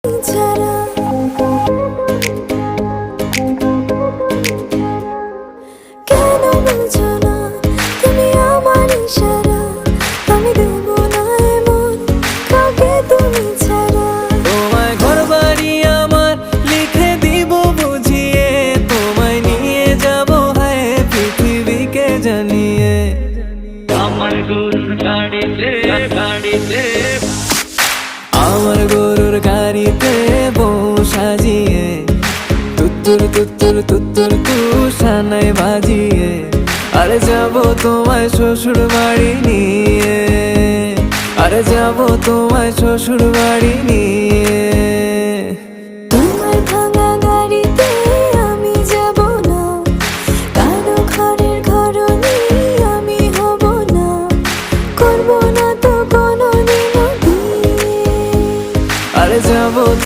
ছাড়া কেন বুঝো না তুমি আমার ইশারা, আমি দেব না এমন কাউকে তুমি ছাড়া। তোমায় ঘরবাড়ি আমার লিখে দিব বুঝিয়ে, তোমায় নিয়ে যাব হায় পৃথিবীকে জানিয়ে। আমার গরুর গাড়িতে গাড়িতে আমার গরুর গাড়িতে বউ সাজিয়ে, তুত্তুর তুত্তুর তুত্তুর তুষানায় বাজিয়ে, আরে যাব তোমায় শ্বশুর বাড়ি নিয়ে, আরে যাব তোমায় শ্বশুর বাড়ি নিয়ে।